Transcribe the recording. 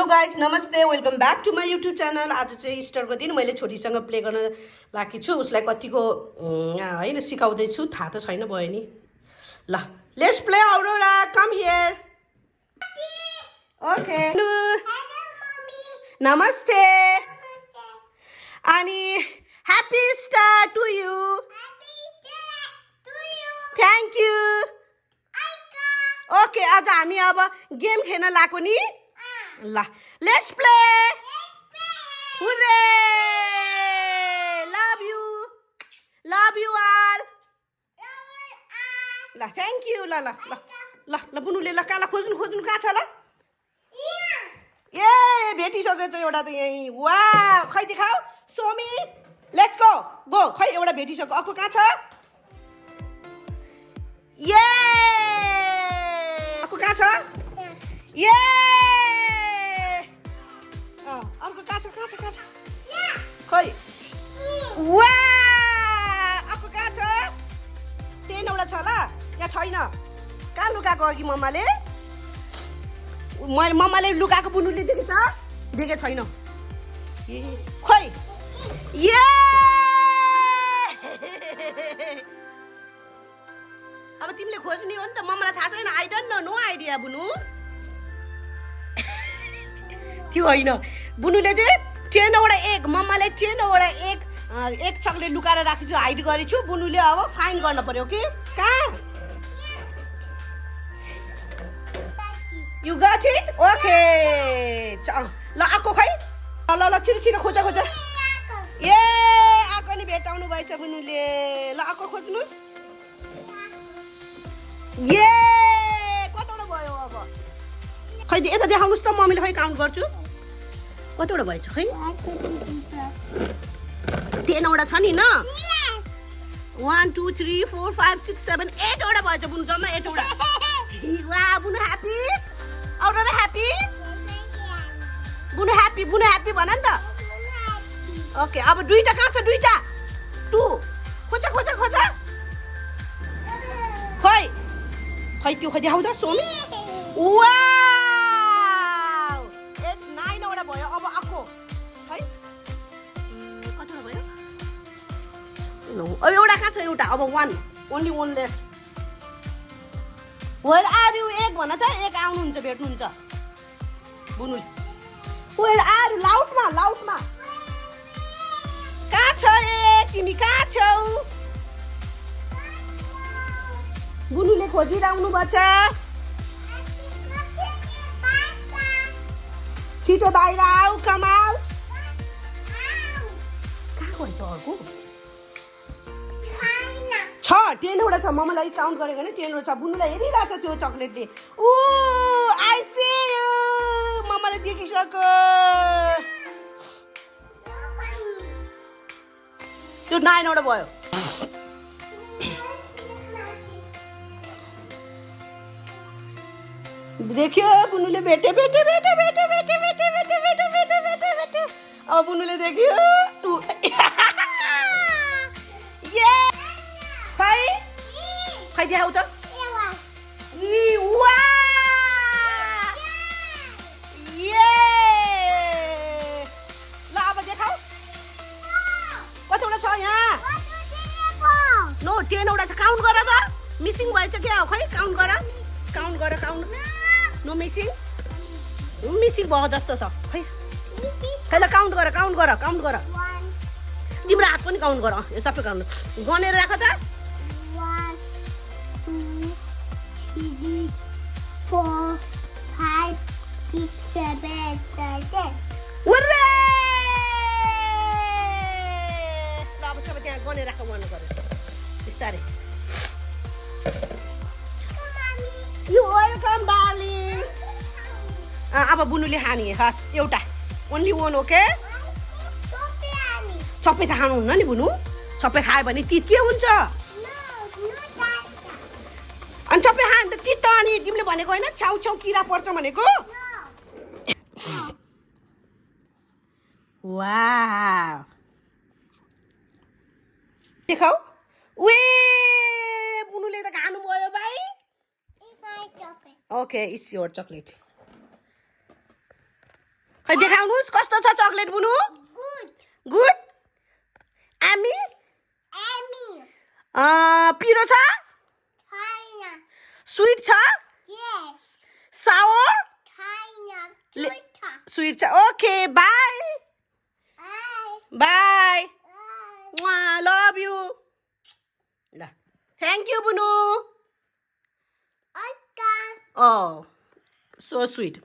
Hello guys नमस्ते welcome back to my YouTube channel. आज चाहिँ इस्टरको दिन मैले छोरीसँग प्ले गर्न लागेकी छु। उसलाई कतिको होइन सिकाउँदैछु थाहा त छैन भयो नि। ल let's play Aurora come here. Okay नमस्ते अनि happy star to you. Thank you. Okay आज हामी अब गेम खेल्न लाग्यो नि। ल let's play. Hurray love you all. ल थ्याङ्क यू। ल ल ल ल ल बुनुले ल कहाँ खोज्नु खोज्नु कहाँ छ ल। ए भेटिसकेछ एउटा त यहीँ। वा खै देखाऊ सोमी लेट्स गो गो। खै एउटा भेटिसक्यो अर्को कहाँ छ। ये अर्को कहाँ छ। ये अर्को कहाँ छ कहाँ छ खै। वा अर्को कहाँ छ। 10 वटा छ ल यहाँ छैन। कहाँ लुकाएको अघि मम्माले मम्माले लुकाएको बुनुले देखेछ देखे छैन। ए खै ये अब तिमीले खोज्ने हो नि त। मम्मालाई थाहा छैन। I don't know no idea Bunu. त्यो होइन बुनुले चाहिँ 10 वटा एग मम्माले 10 वटा एक चकले लुकाएर राखेछु हाइड गरेछु। बुनुले अब फाइन गर्न पर्यो कि कहाँ। You got it okay. ल आएको खै ल ल छिटो छिटो खोजा खोजा। ए आएको नि भेटाउनु भएछ बुनुले। ल आएको खोज्नुहोस्। ए कतिवटा भयो अब खै यता देखाउनुहोस् त मम्मीले खै काउन्ट गर्छु कतिवटा भएछ खै। 10 वटा छ नि न। 1 2 3 4 5 6 7 8 वटा भएछ बुनु जम्मा 8 वटा। वा बुनु ह्याप्पी औररा ह्याप्पी बुनु ह्याप्पी भन नि त। ओके अब दुईटा कहाँ छ दुईटा 2 खोजा खोजा खोजा खै खै त्यो खै देखाउ त सोमी। वा 8 9 वटा भयो अब आको खै कतिवटा भयो। एउटा कहाँ छ एउटा अब 1 only 1 left. Where are you एक भन त एक आउनुहुन्छ भेट्नुहुन्छ बुनु। वेयर आर लाउडमा कहाँ छ ए तिमी कहाँ छौ। बुनुले खोजिरहनु भएछ। छिटो बाहिर आऊ कम आउट। कहाँ भन्छ अर्को छ 10 वटा छ। मम्मालाई काउन्ट गरेको नि 10 वटा छ। बुनुलाई हेरिरहेछ त्यो चक्लेटले। ऊ आई सी यु मम्माले देखिसक्यो। त्यो 9 वटा भयो। देखियो बुनुले भेटे अब बुनुले देखियो। ये खै खै देखाउ त। वा ये ल अब देखाउ कतिवटा छ यहाँ। नो 10 वटा छ। काउन्ट गर त मिसिङ भएछ क्या हो खै काउन्ट गर नो मिसिङ भयो जस्तो छ खै खै ल काउन्ट गर तिम्रो हात पनि काउन्ट गर। यो सबै काउन्ट गनेर राख त। 1 2 3 4 5 6 7 8 9 उर्रे ल अब सबै त्यहाँ गनेर राख। मन गरे बिस्तारै। You welcome darling. अब बुनुले हानी हस् एउटा ओन्ली 1 ओके। सबै त खानुहुन्न नि बुनु। सबै खायो भने तित के हुन्छ अनि सबै खायो भने त तित त अनि तिमीले भनेको होइन छाउ किरा पर्छ भनेको। वाह देखाउ। वे बुनुले त खानु भयो भाइ। Okay, it's your chocolate. खै देखाउनुहोस् कस्तो छ chocolate Bunu Good. Good Amy Amy. पिरो छ China. स्विट छ Yes. Sour China. Le- Twitter. Sweet छ okay bye Bye. Bye Bye. Love you ल thank you Bunu Okay. So sweet